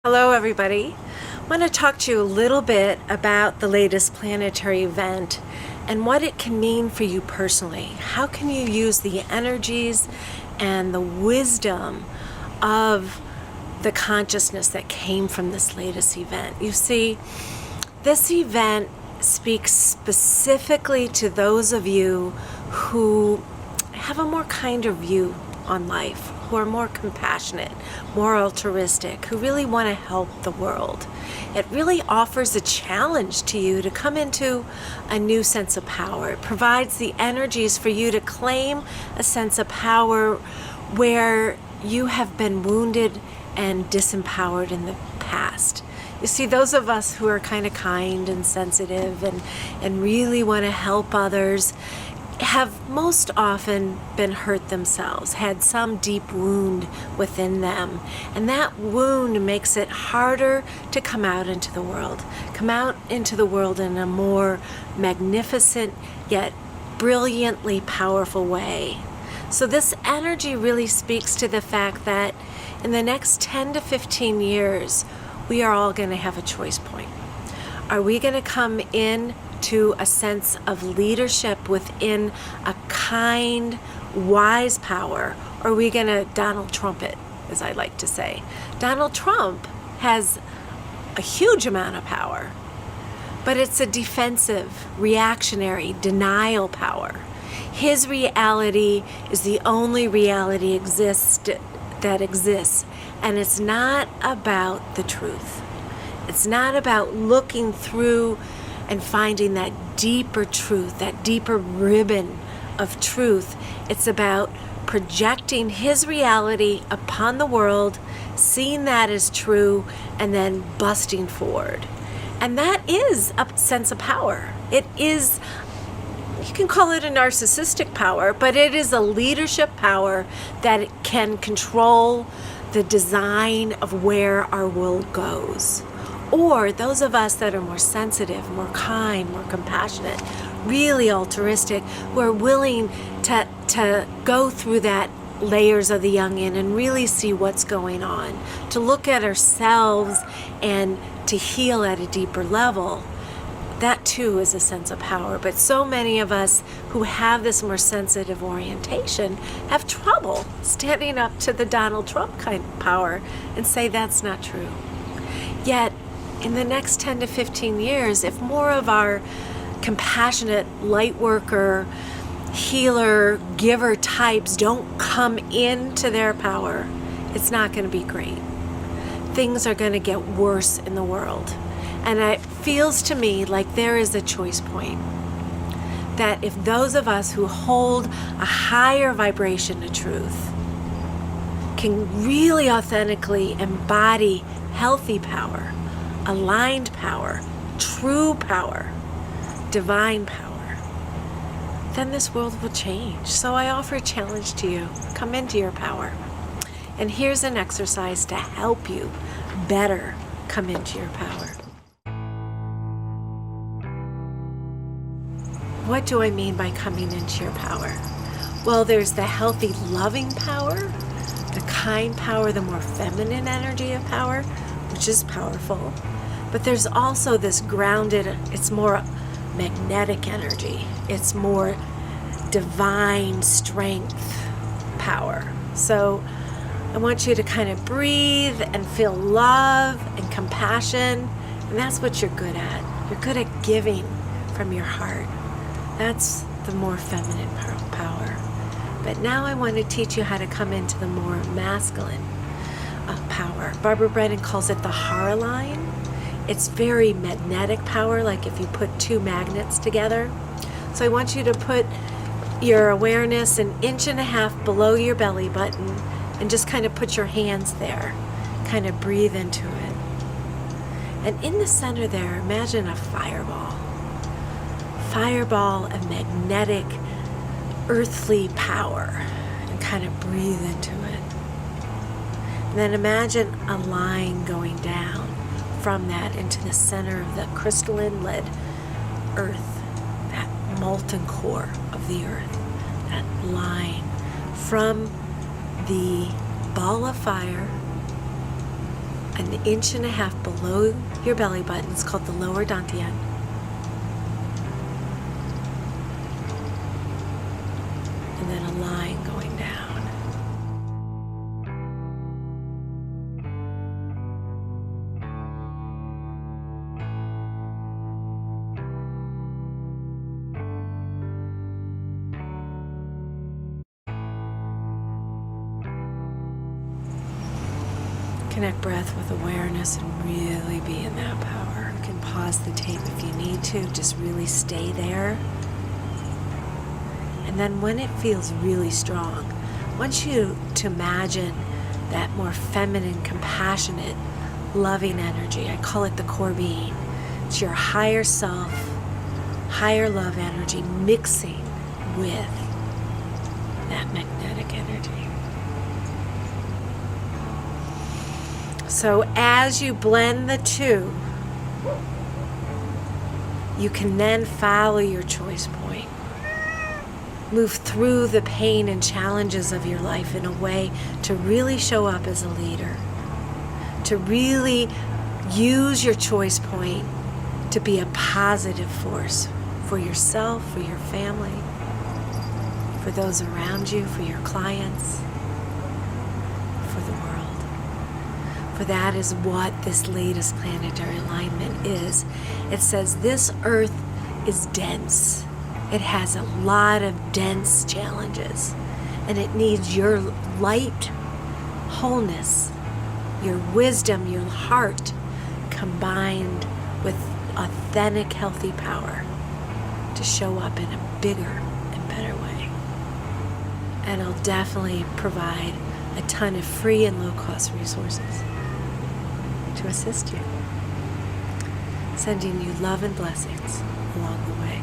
Hello everybody. I want to talk to you a little bit about the latest planetary event and what it can mean for you personally. How can you use the energies and the wisdom of the consciousness that came from this latest event? You see, this event speaks specifically to those of you who have a more kinder view on life, who are more compassionate, more altruistic, who really want to help the world. It really offers a challenge to you to come into a new sense of power. It provides the energies for you to claim a sense of power where you have been wounded and disempowered in the past. You see, those of us who are kind of kind and sensitive and really want to help others have most often been hurt themselves, had some deep wound within them. And that wound makes it harder to come out into the world in a more magnificent yet brilliantly powerful way. So this energy really speaks to the fact that in the next 10 to 15 years, we are all going to have a choice point. Are we going to come in to a sense of leadership within a kind, wise power, or are we going to Donald Trump it, as I like to say? Donald Trump has a huge amount of power, but it's a defensive, reactionary, denial power. His reality is the only reality that exists, and it's not about the truth. It's not about looking through and finding that deeper truth, that deeper ribbon of truth. It's about projecting his reality upon the world, seeing that as true, and then busting forward. And that is a sense of power. It is, you can call it a narcissistic power, but it is a leadership power that can control the design of where our world goes. Or those of us that are more sensitive, more kind, more compassionate, really altruistic, who are willing to go through that layers of the onion and really see what's going on, to look at ourselves and to heal at a deeper level. That too is a sense of power. But so many of us who have this more sensitive orientation have trouble standing up to the Donald Trump kind of power and say that's not true. Yet, in the next 10 to 15 years, if more of our compassionate light worker, healer, giver types don't come into their power, it's not going to be great. Things are going to get worse in the world. And it feels to me like there is a choice point. That if those of us who hold a higher vibration of truth can really authentically embody healthy power, aligned power, true power, divine power, then this world will change. So I offer a challenge to you. Come into your power. And here's an exercise to help you better come into your power. What do I mean by coming into your power? Well, there's the healthy, loving power, the kind power, the more feminine energy of power, which is powerful. But there's also this grounded, it's more magnetic energy. It's more divine strength power. So I want you to kind of breathe and feel love and compassion. And that's what you're good at. You're good at giving from your heart. That's the more feminine power. But now I want to teach you how to come into the more masculine power. Barbara Brennan calls it the Hara line. It's very magnetic power, like if you put two magnets together. So I want you to put your awareness 1.5 inches below your belly button and just kind of put your hands there. Kind of breathe into it. And in the center there, imagine a fireball. Fireball of magnetic, earthly power. And kind of breathe into it. And then imagine a line going down from that into the center of the crystalline lead earth, that molten core of the earth, that line from the ball of fire an inch and a half below your belly button. It's called the lower dantian. And then a line going down. Connect breath with awareness and really be in that power. You can pause the tape if you need to, just really stay there. And then when it feels really strong, I want you to imagine that more feminine, compassionate, loving energy. I call it the core being. It's your higher self, higher love energy mixing with that magnetic energy. So as you blend the two, you can then follow your choice point. Move through the pain and challenges of your life in a way to really show up as a leader. To really use your choice point to be a positive force for yourself, for your family, for those around you, for your clients, for the world. For that is what this latest planetary alignment is. It says this earth is dense. It has a lot of dense challenges, and it needs your light, wholeness, your wisdom, your heart, combined with authentic, healthy power to show up in a bigger and better way. And I'll definitely provide a ton of free and low-cost resources to assist you, sending you love and blessings along the way.